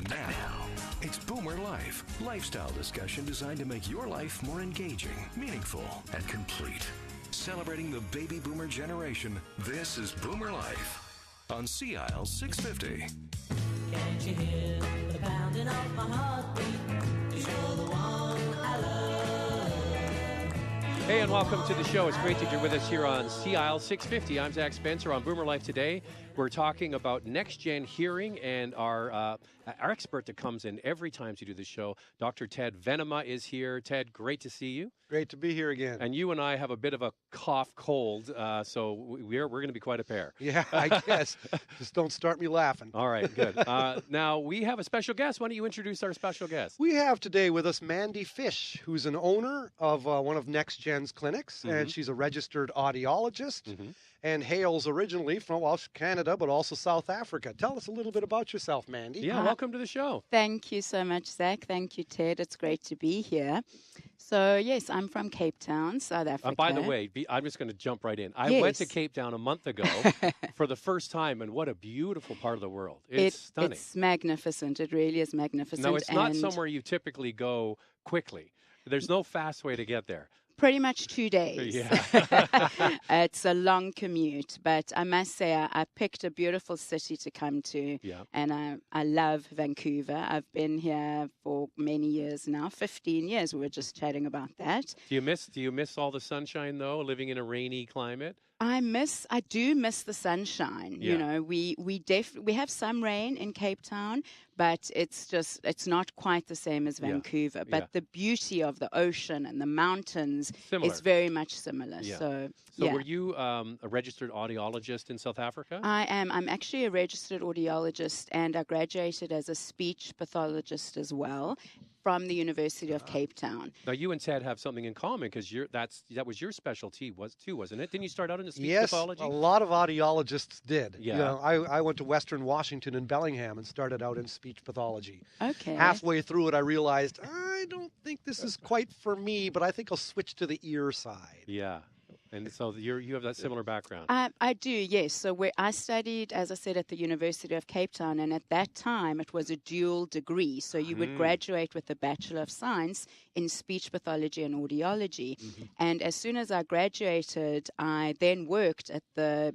And now, it's Boomer Life, lifestyle discussion designed to make your life more engaging, meaningful, and complete. Celebrating the baby boomer generation, this is Boomer Life on CIL 650. Can't you hear the pounding of my heartbeat? 'Cause you're the one I love. Hey, and welcome to the show. It's great that you're with us here on CIL 650. I'm Zach Spencer on Boomer Life today. We're talking about NexGen Hearing, and our expert that comes in every time to do the show, Dr. Ted Venema, is here. Ted, great to see you. Great to be here again. And you and I have a bit of a cough cold, so we're going to be quite a pair. Yeah, I guess. Just don't start me laughing. All right, good. Now, we have a special guest. Why don't you introduce our special guest? We have today with us Mandy Fish, who's an owner of one of NexGen's clinics, and she's a registered audiologist and hails originally from Canada, but also South Africa. Tell us a little bit about yourself, Mandy. Yeah, welcome to the show. Thank you so much, Zach. Thank you, Ted. It's great to be here. So, yes, I'm from Cape Town, South Africa. By the way, I'm just going to jump right in. I went to Cape Town a month ago for the first time, and what a beautiful part of the world. It's stunning. It's magnificent. It really is magnificent. No, it's not somewhere you typically go quickly. There's no fast way to get there. Pretty much 2 days. Yeah. It's a long commute, but I must say I picked a beautiful city to come to, and I love Vancouver. I've been here for many years now, 15 years. We were just chatting about that. Do you miss all the sunshine, though, living in a rainy climate? I do miss the sunshine. Yeah. You know, we have some rain in Cape Town, but it's not quite the same as Vancouver. But the beauty of the ocean and the mountains is very much similar. Yeah. So were you a registered audiologist in South Africa? I am. I'm actually a registered audiologist, and I graduated as a speech pathologist as well from the University of Cape Town. Now, you and Ted have something in common, because that was your specialty, wasn't it? Didn't you start out in speech pathology? Yes, a lot of audiologists did. Yeah. You know, I went to Western Washington in Bellingham and started out in speech pathology. Okay. Halfway through it, I realized, I don't think this is quite for me, but I think I'll switch to the ear side. Yeah. And so you have that similar background. I do, yes. So I studied, as I said, at the University of Cape Town, and at that time it was a dual degree. So you would graduate with a Bachelor of Science in Speech Pathology and Audiology. And as soon as I graduated, I then worked at the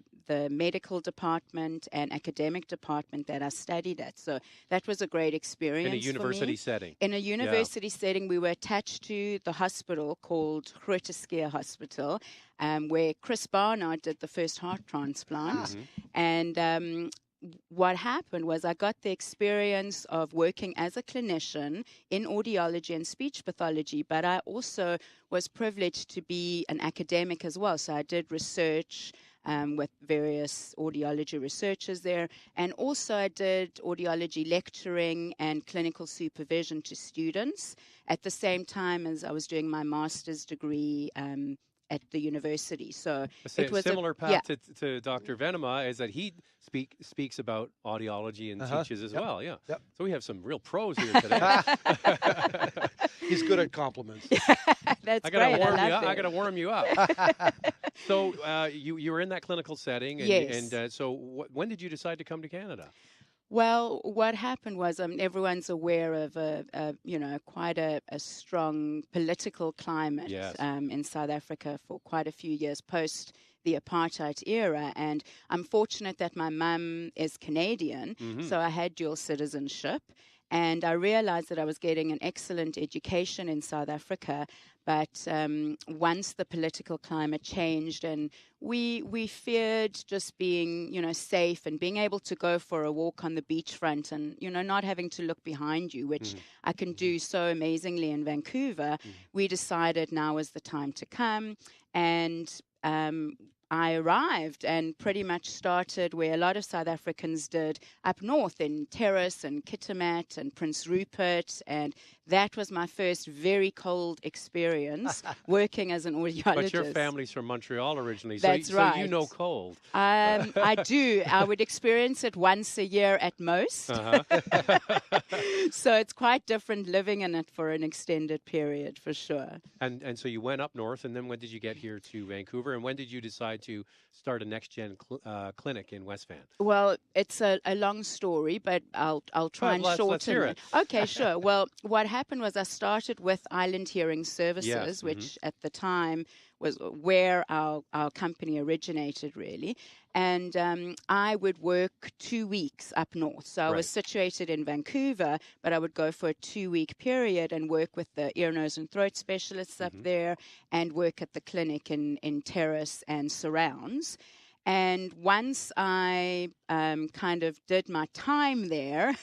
medical department and academic department that I studied at. So that was a great experience. In a university setting. In a university setting, we were attached to the hospital called Groote Schuur Hospital, where Chris Barnard did the first heart transplant. And what happened was I got the experience of working as a clinician in audiology and speech pathology, but I also was privileged to be an academic as well. So I did research with various audiology researchers there, and also I did audiology lecturing and clinical supervision to students at the same time as I was doing my master's degree at the university. So it was similar path to Dr. Venema, is that he speaks about audiology and teaches as well. Yeah. Yep. So we have some real pros here today. He's good at compliments. That's I great. got to warm you up. So you were in that clinical setting, and, Yes. so when did you decide to come to Canada? Well, what happened was everyone's aware of quite a strong political climate in South Africa for quite a few years post the apartheid era. And I'm fortunate that my mum is Canadian, so I had dual citizenship. And I realized that I was getting an excellent education in South Africa, but once the political climate changed and we feared just being, safe and being able to go for a walk on the beachfront and, not having to look behind you, which I can do so amazingly in Vancouver, we decided now was the time to come. And I arrived and pretty much started where a lot of South Africans did, up north in Terrace and Kitimat and Prince Rupert, and that was my first very cold experience working as an audiologist. But your family's from Montreal originally, That's right. So you know cold. I do. I would experience it once a year at most. So it's quite different living in it for an extended period, for sure. And so you went up north, and then when did you get here to Vancouver, and when did you decide decide to start a NexGen clinic in West Van? Well, it's a long story, but I'll try and shorten let's hear it. Okay, sure. Well, what happened was I started with Island Hearing Services, Yes, which at the time was where our company originated, really. And I would work 2 weeks up north. So I was situated in Vancouver, but I would go for a 2-week period and work with the ear, nose, and throat specialists up there and work at the clinic in Terrace and surrounds. And once I kind of did my time there,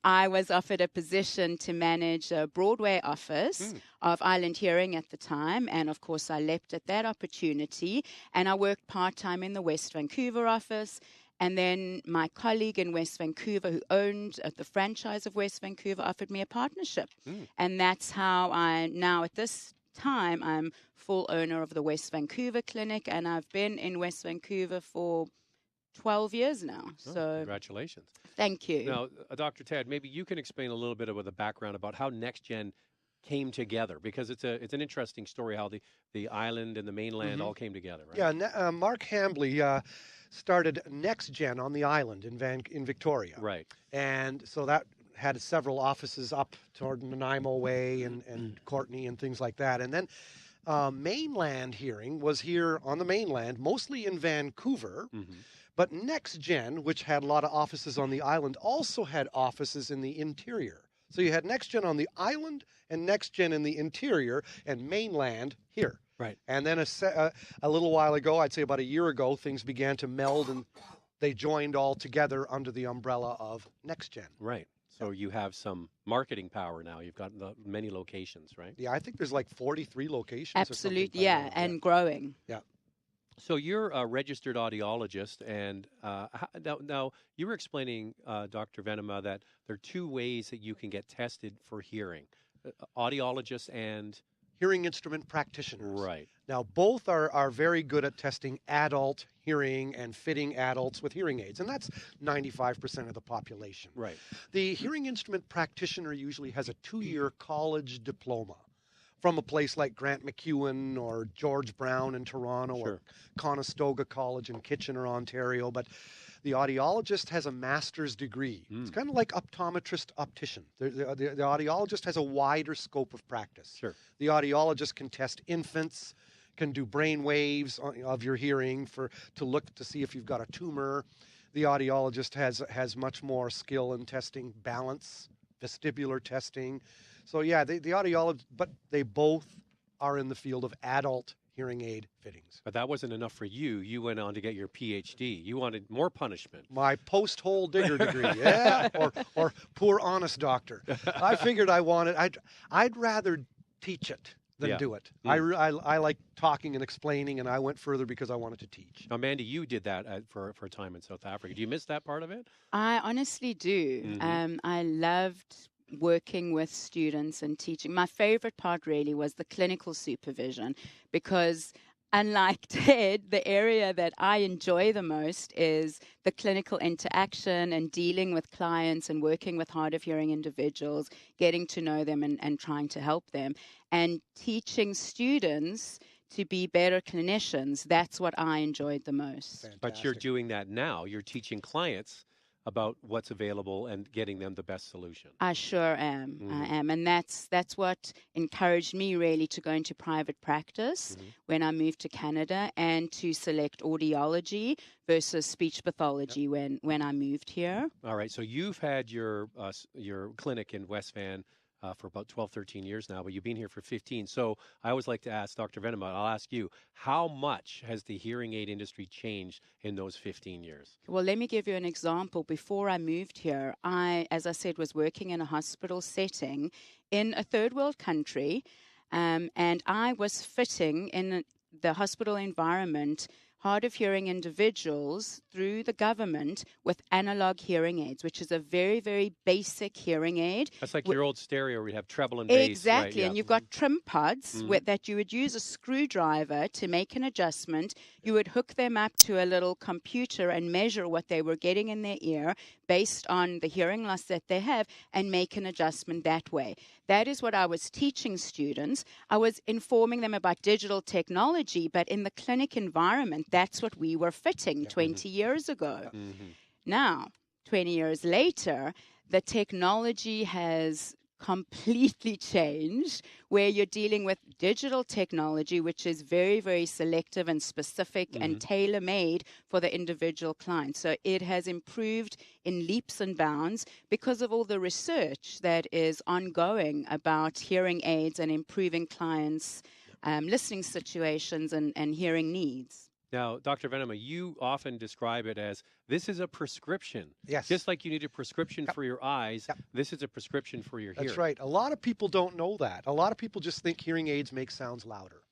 I was offered a position to manage a Broadway office of Island Hearing at the time. And of course, I leapt at that opportunity. And I worked part-time in the West Vancouver office. And then my colleague in West Vancouver who owned the franchise of West Vancouver offered me a partnership. And that's how I now at this time I'm full owner of the West Vancouver clinic, and I've been in West Vancouver for 12 years now. So congratulations. Thank you. Now, Dr. Ted, maybe you can explain a little bit of the background about how NexGen came together, because it's an interesting story how the island and the mainland all came together, right? Yeah, Mark Hambley started NexGen on the island in Victoria. Right. And so that had several offices up toward Nanaimo Way and Courtney and things like that. And then Mainland Hearing was here on the mainland, mostly in Vancouver. But NexGen, which had a lot of offices on the island, also had offices in the interior. So you had NexGen on the island and NexGen in the interior and mainland here. Right. And then a little while ago, I'd say about a year ago, things began to meld and they joined all together under the umbrella of NexGen. Right. So you have some marketing power now. You've got many locations, right? Yeah, I think there's like 43 locations. Absolutely, yeah, and growing. Yeah. So you're a registered audiologist, and now you were explaining, Dr. Venema, that there are 2 ways that you can get tested for hearing, audiologists and hearing instrument practitioners. Right. Now, both are very good at testing adult hearing and fitting adults with hearing aids, and that's 95% of the population. Right. The hearing instrument practitioner usually has a 2-year college diploma from a place like Grant MacEwan or George Brown in Toronto or Conestoga College in Kitchener, Ontario, but the audiologist has a master's degree. It's kind of like optometrist, optician. The audiologist has a wider scope of practice. Sure. The audiologist can test infants, can do brain waves of your hearing to look to see if you've got a tumor. The audiologist has much more skill in testing balance, vestibular testing. So yeah, the audiologist, but they both are in the field of adult hearing aid fittings. But that wasn't enough for you. You went on to get your PhD. You wanted more punishment. My post-hole digger degree, yeah, or poor honest doctor. I figured I'd rather teach it than do it. I like talking and explaining, and I went further because I wanted to teach. Now, Mandy, you did that for a time in South Africa. Do you miss that part of it? I honestly do. I loved working with students and teaching. My favorite part really was the clinical supervision, because unlike Ted, the area that I enjoy the most is the clinical interaction and dealing with clients and working with hard of hearing individuals, getting to know them and trying to help them, and teaching students to be better clinicians. That's what I enjoyed the most. Fantastic. But you're doing that now. You're teaching clients about what's available and getting them the best solution. I sure am. I am. And that's what encouraged me really to go into private practice when I moved to Canada, and to select audiology versus speech pathology when I moved here. All right. So you've had your clinic in West Van for about 12, 13 years now, but you've been here for 15. So I always like to ask Dr. Venema, I'll ask you, how much has the hearing aid industry changed in those 15 years? Well, let me give you an example. Before I moved here, I, as I said, was working in a hospital setting in a third world country, and I was fitting in the hospital environment hard of hearing individuals through the government with analog hearing aids, which is a very, very basic hearing aid. That's like your old stereo where you have treble and bass. Exactly, right? Yeah. And you've got trim pods that you would use a screwdriver to make an adjustment. You would hook them up to a little computer and measure what they were getting in their ear based on the hearing loss that they have and make an adjustment that way. That is what I was teaching students. I was informing them about digital technology, but in the clinic environment, that's what we were fitting 20 years ago. Now, 20 years later, the technology has completely changed, where you're dealing with digital technology, which is very, very selective and specific and tailor-made for the individual client. So it has improved in leaps and bounds because of all the research that is ongoing about hearing aids and improving clients' listening situations and hearing needs. Now, Dr. Venema, you often describe it as this is a prescription. Yes. Just like you need a prescription for your eyes, this is a prescription for your hearing. That's right. A lot of people don't know that. A lot of people just think hearing aids make sounds louder,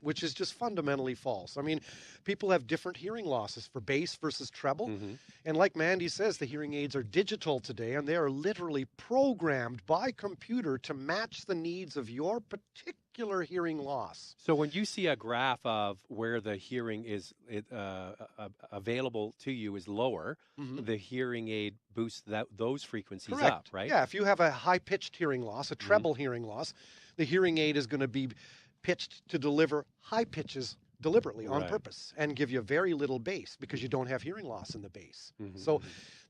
which is just fundamentally false. I mean, people have different hearing losses for bass versus treble. And like Mandy says, the hearing aids are digital today, and they are literally programmed by computer to match the needs of your particular hearing loss. So when you see a graph of where the hearing is available to you is lower, the hearing aid boosts those frequencies up, right? Yeah, if you have a high-pitched hearing loss, a treble hearing loss, the hearing aid is going to be pitched to deliver high pitches deliberately on purpose and give you very little bass because you don't have hearing loss in the bass. So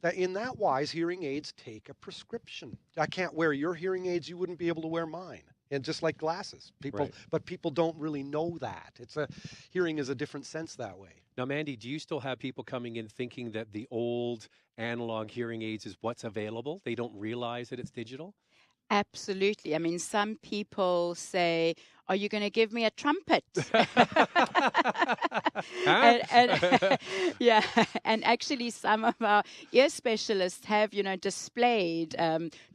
that in that wise, hearing aids take a prescription. I can't wear your hearing aids. You wouldn't be able to wear mine. And just like glasses, but people don't really know that. Hearing is a different sense that way. Now, Mandy, do you still have people coming in thinking that the old analog hearing aids is what's available? They don't realize that it's digital? Absolutely. I mean, some people say, are you going to give me a trumpet? Yeah, and actually some of our ear specialists have, displayed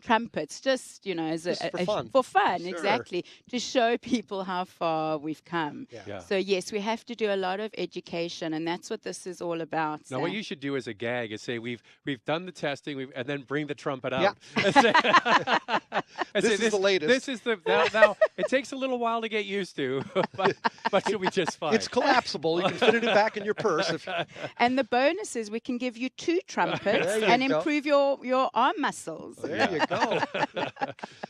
trumpets just, as for fun, Sure. Exactly, to show people how far we've come. Yeah. So, yes, we have to do a lot of education, and that's what this is all about. Now, what you should do as a gag is say, we've done the testing, and then bring the trumpet out. Yeah. This is the latest. This is now it takes a little while to get used to, but you'll be just fine. It's collapsible. You can fit it back in your purse. And the bonus is we can give you 2 trumpets and improve your arm muscles. There you go.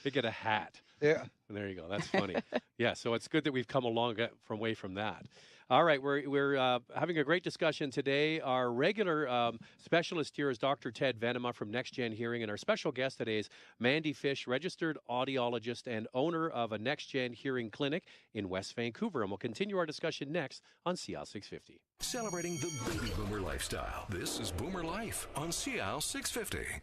They get a hat. Yeah. There you go. That's funny. Yeah, so it's good that we've come along away from that. All right, we're having a great discussion today. Our regular specialist here is Dr. Ted Venema from NexGen Hearing, and our special guest today is Mandy Fish, registered audiologist and owner of a NexGen Hearing clinic in West Vancouver. And we'll continue our discussion next on CIAL 650. Celebrating the baby boomer lifestyle. This is Boomer Life on CIAL 650.